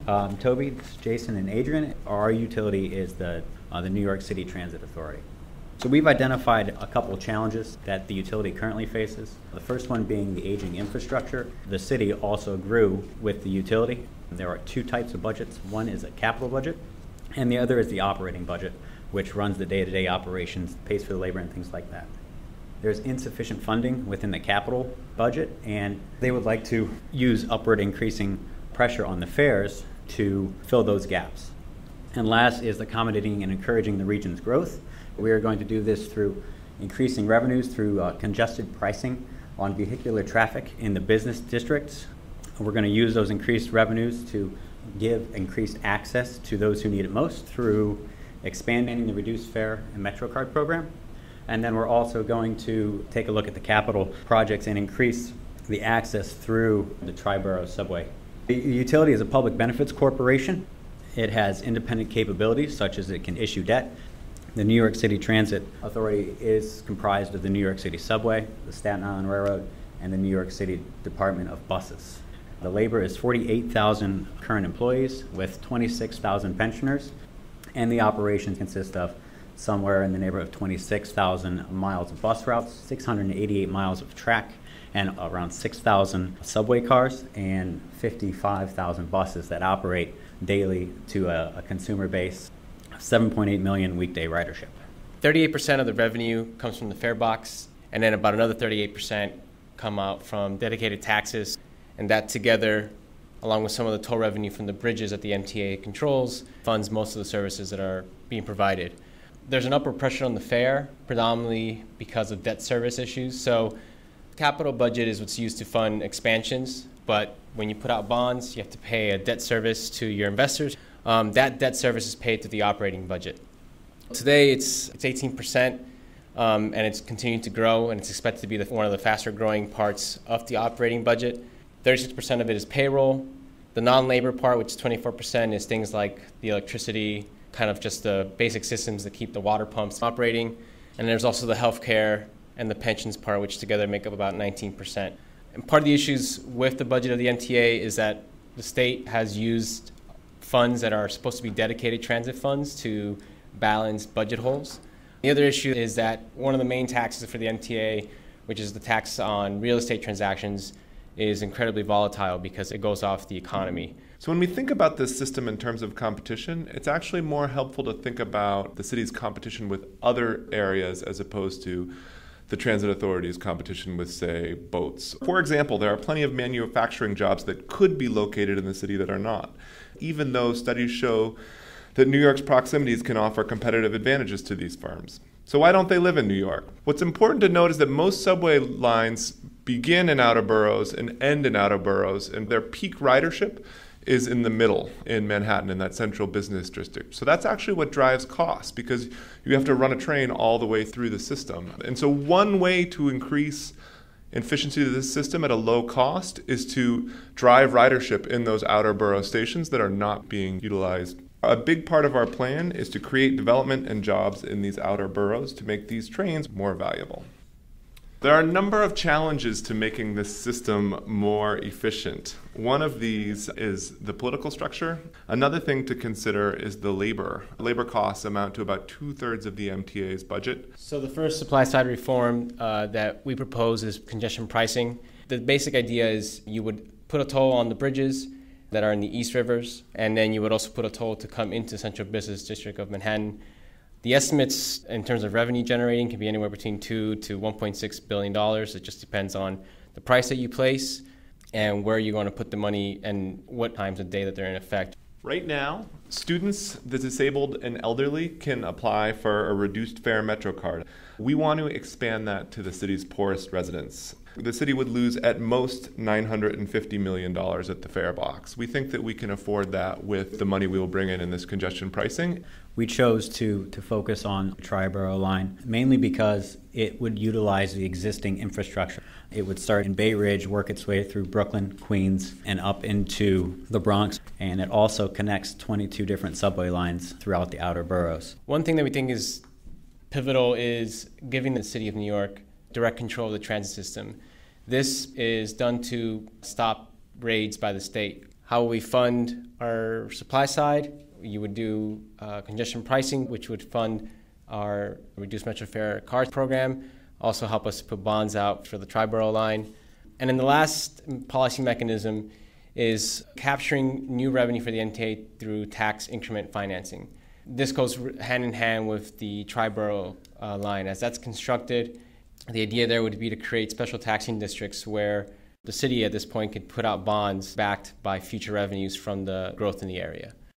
Toby, Jason, and Adrian. Our utility is the New York City Transit Authority. So we've identified a couple of challenges that the utility currently faces. The first one being the aging infrastructure. The city also grew with the utility. There are two types of budgets. One is a capital budget, and the other is the operating budget, which runs the day-to-day operations, pays for the labor and things like that. There's insufficient funding within the capital budget, and they would like to use upward increasing pressure on the fares to fill those gaps. And last is accommodating and encouraging the region's growth. We are going to do this through increasing revenues through congested pricing on vehicular traffic in the business districts. We're going to use those increased revenues to give increased access to those who need it most through expanding the reduced fare and MetroCard program. And then we're also going to take a look at the capital projects and increase the access through the Triborough subway. The utility is a public benefits corporation. It has independent capabilities, such as it can issue debt. The New York City Transit Authority is comprised of the New York City Subway, the Staten Island Railroad, and the New York City Department of Buses. The labor is 48,000 current employees with 26,000 pensioners, and the operations consist of somewhere in the neighborhood of 26,000 miles of bus routes, 688 miles of track, and around 6,000 subway cars, and 55,000 buses that operate daily to a consumer base of 7.8 million weekday ridership. 38% of the revenue comes from the fare box, and then about another 38% come out from dedicated taxes, and that together, along with some of the toll revenue from the bridges that the MTA controls, funds most of the services that are being provided. There's an upward pressure on the fare, predominantly because of debt service issues. So capital budget is what's used to fund expansions, but when you put out bonds, you have to pay a debt service to your investors. That debt service is paid through the operating budget. Today, it's 18%, and it's continuing to grow, and it's expected to be one of the faster growing parts of the operating budget. 36% of it is payroll. The non-labor part, which is 24%, is things like the electricity, kind of just the basic systems that keep the water pumps operating. And there's also the healthcare and the pensions part, which together make up about 19%. And part of the issues with the budget of the MTA is that the state has used funds that are supposed to be dedicated transit funds to balance budget holes. The other issue is that one of the main taxes for the MTA, which is the tax on real estate transactions, is incredibly volatile because it goes off the economy. So when we think about this system in terms of competition, it's actually more helpful to think about the city's competition with other areas as opposed to the transit authority's competition with, say, boats. For example, there are plenty of manufacturing jobs that could be located in the city that are not, even though studies show that New York's proximities can offer competitive advantages to these firms. So why don't they live in New York? What's important to note is that most subway lines begin in outer boroughs and end in outer boroughs, and their peak ridership is in the middle in Manhattan, in that central business district. So that's actually what drives costs, because you have to run a train all the way through the system. And so one way to increase efficiency of this system at a low cost is to drive ridership in those outer borough stations that are not being utilized. A big part of our plan is to create development and jobs in these outer boroughs to make these trains more valuable. There are a number of challenges to making this system more efficient. One of these is the political structure. Another thing to consider is the labor. Labor costs amount to about 2/3 of the MTA's budget. So the first supply side reform that we propose is congestion pricing. The basic idea is you would put a toll on the bridges that are in the East Rivers, and then you would also put a toll to come into Central Business District of Manhattan. The estimates in terms of revenue generating can be anywhere between $2 to $1.6 billion. It just depends on the price that you place and where you're going to put the money and what times of day that they're in effect. Right now, students, the disabled, and elderly can apply for a reduced fare MetroCard. We want to expand that to the city's poorest residents. The city would lose at most $950 million at the fare box. We think that we can afford that with the money we will bring in this congestion pricing. We chose to focus on the Triborough line, mainly because it would utilize the existing infrastructure. It would start in Bay Ridge, work its way through Brooklyn, Queens, and up into the Bronx. And it also connects 22 different subway lines throughout the outer boroughs. One thing that we think is pivotal is giving the city of New York direct control of the transit system. This is done to stop raids by the state. How will we fund our supply side? You would do congestion pricing, which would fund our reduced metro fare cars program, also help us put bonds out for the Triborough line. And then the last policy mechanism is capturing new revenue for the MTA through tax increment financing. This goes hand in hand with the Triborough line. As that's constructed, the idea there would be to create special taxing districts where the city at this point could put out bonds backed by future revenues from the growth in the area.